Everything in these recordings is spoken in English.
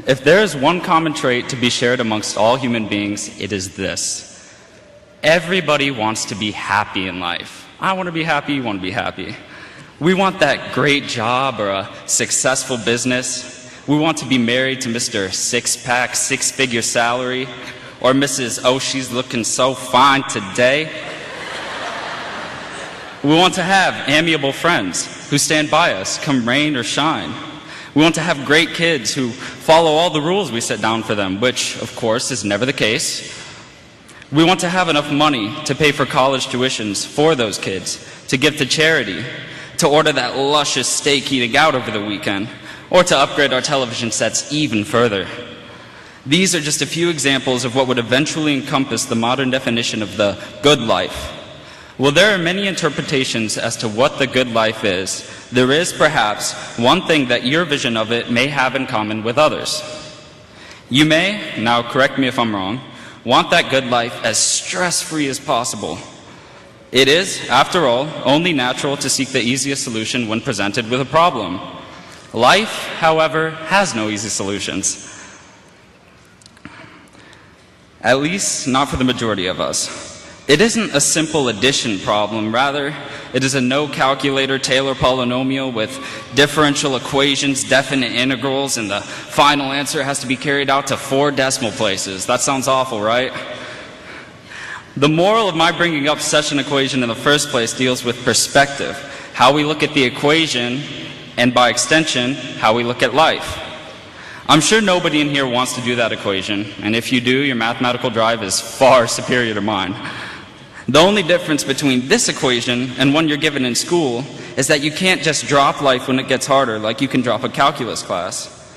If there is one common trait to be shared amongst all human beings, it is this. Everybody wants to be happy in life. I want to be happy, you want to be happy. We want that great job or a successful business. We want to be married to Mr. Six-Pack, six-figure salary, or Mrs. Oh, she's looking so fine today. We want to have amiable friends who stand by us, come rain or shine. We want to have great kids who follow all the rules we set down for them, which, of course, is never the case. We want to have enough money to pay for college tuitions for those kids, to give to charity, to order that luscious steak eating out over the weekend, or to upgrade our television sets even further. These are just a few examples of what would eventually encompass the modern definition of the good life. Well, there are many interpretations as to what the good life is. There is perhaps one thing that your vision of it may have in common with others. You may, now correct me if I'm wrong, want that good life as stress-free as possible. It is, after all, only natural to seek the easiest solution when presented with a problem. Life, however, has no easy solutions. At least, not for the majority of us. It isn't a simple addition problem, rather, it is a no-calculator Taylor polynomial with differential equations, definite integrals, and the final answer has to be carried out to 4 decimal places. That sounds awful, right? The moral of my bringing up such an equation in the first place deals with perspective, how we look at the equation, and by extension, how we look at life. I'm sure nobody in here wants to do that equation, and if you do, your mathematical drive is far superior to mine. The only difference between this equation and one you're given in school is that you can't just drop life when it gets harder like you can drop a calculus class.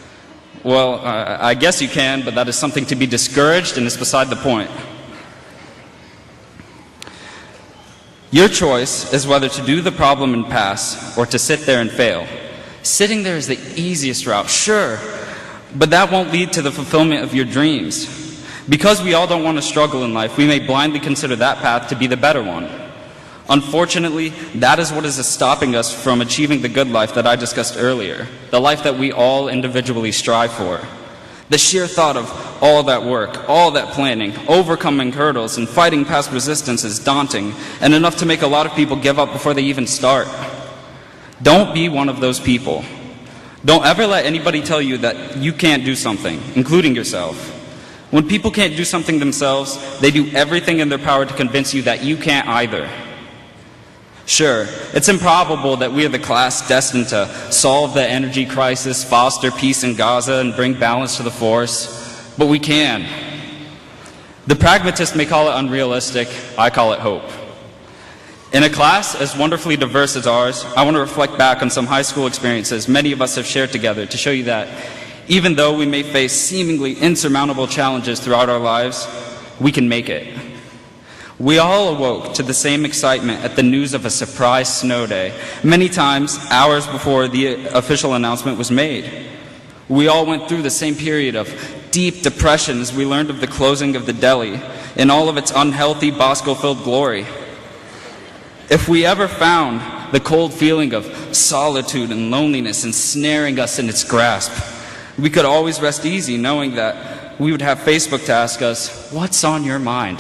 Well, I guess you can, but that is something to be discouraged and is beside the point. Your choice is whether to do the problem and pass or to sit there and fail. Sitting there is the easiest route, sure, but that won't lead to the fulfillment of your dreams. Because we all don't want to struggle in life, we may blindly consider that path to be the better one. Unfortunately, that is what is stopping us from achieving the good life that I discussed earlier, the life that we all individually strive for. The sheer thought of all that work, all that planning, overcoming hurdles, and fighting past resistance is daunting, and enough to make a lot of people give up before they even start. Don't be one of those people. Don't ever let anybody tell you that you can't do something, including yourself. When people can't do something themselves, they do everything in their power to convince you that you can't either. Sure, it's improbable that we are the class destined to solve the energy crisis, foster peace in Gaza, and bring balance to the force, but we can. The pragmatist may call it unrealistic, I call it hope. In a class as wonderfully diverse as ours, I want to reflect back on some high school experiences many of us have shared together to show you that even though we may face seemingly insurmountable challenges throughout our lives, we can make it. We all awoke to the same excitement at the news of a surprise snow day, many times hours before the official announcement was made. We all went through the same period of deep depression as we learned of the closing of the deli in all of its unhealthy, Bosco-filled glory. If we ever found the cold feeling of solitude and loneliness ensnaring us in its grasp, we could always rest easy knowing that we would have Facebook to ask us, "What's on your mind?"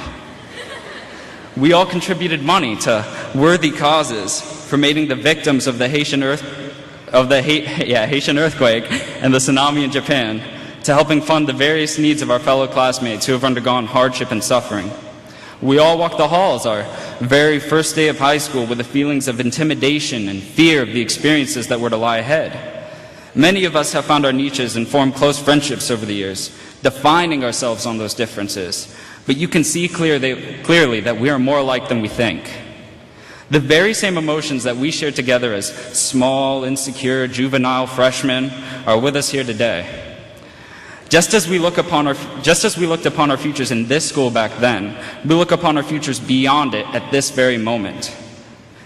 We all contributed money to worthy causes, from aiding the victims of the Haitian earthquake and the tsunami in Japan, to helping fund the various needs of our fellow classmates who have undergone hardship and suffering. We all walked the halls our very first day of high school with the feelings of intimidation and fear of the experiences that were to lie ahead. Many of us have found our niches and formed close friendships over the years, defining ourselves on those differences. But you can see clearly that we are more alike than we think. The very same emotions that we share together as small, insecure, juvenile freshmen are with us here today. Just as we looked upon our futures in this school back then, we look upon our futures beyond it at this very moment.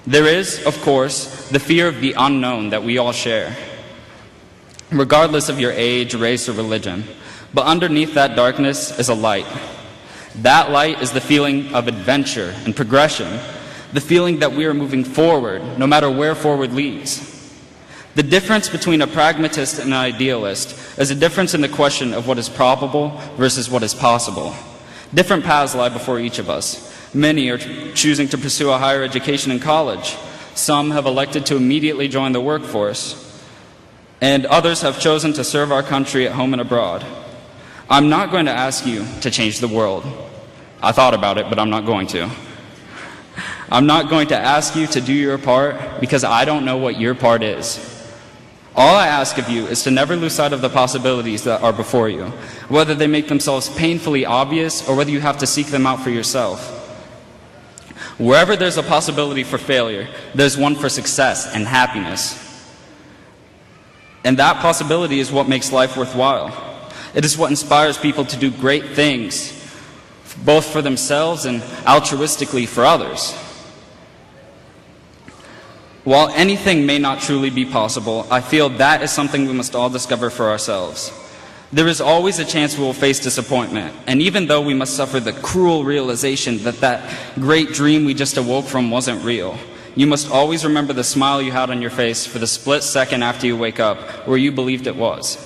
There is, of course, the fear of the unknown that we all share, regardless of your age, race, or religion. But underneath that darkness is a light. That light is the feeling of adventure and progression, the feeling that we are moving forward, no matter where forward leads. The difference between a pragmatist and an idealist is a difference in the question of what is probable versus what is possible. Different paths lie before each of us. Many are choosing to pursue a higher education in college. Some have elected to immediately join the workforce. And others have chosen to serve our country at home and abroad. I'm not going to ask you to change the world. I thought about it, but I'm not going to. I'm not going to ask you to do your part because I don't know what your part is. All I ask of you is to never lose sight of the possibilities that are before you, whether they make themselves painfully obvious or whether you have to seek them out for yourself. Wherever there's a possibility for failure, there's one for success and happiness. And that possibility is what makes life worthwhile. It is what inspires people to do great things, both for themselves and altruistically for others. While anything may not truly be possible, I feel that is something we must all discover for ourselves. There is always a chance we will face disappointment, and even though we must suffer the cruel realization that that great dream we just awoke from wasn't real, you must always remember the smile you had on your face for the split second after you wake up where you believed it was.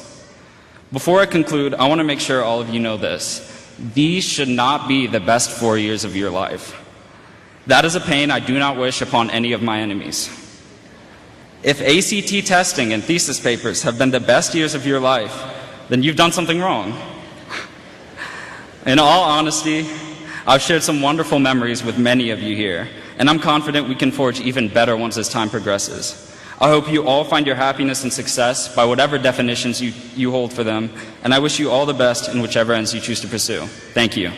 Before I conclude, I want to make sure all of you know this. These should not be the best 4 years of your life. That is a pain I do not wish upon any of my enemies. If ACT testing and thesis papers have been the best years of your life, then you've done something wrong. In all honesty, I've shared some wonderful memories with many of you here, and I'm confident we can forge even better ones as time progresses. I hope you all find your happiness and success by whatever definitions you hold for them, and I wish you all the best in whichever ends you choose to pursue. Thank you.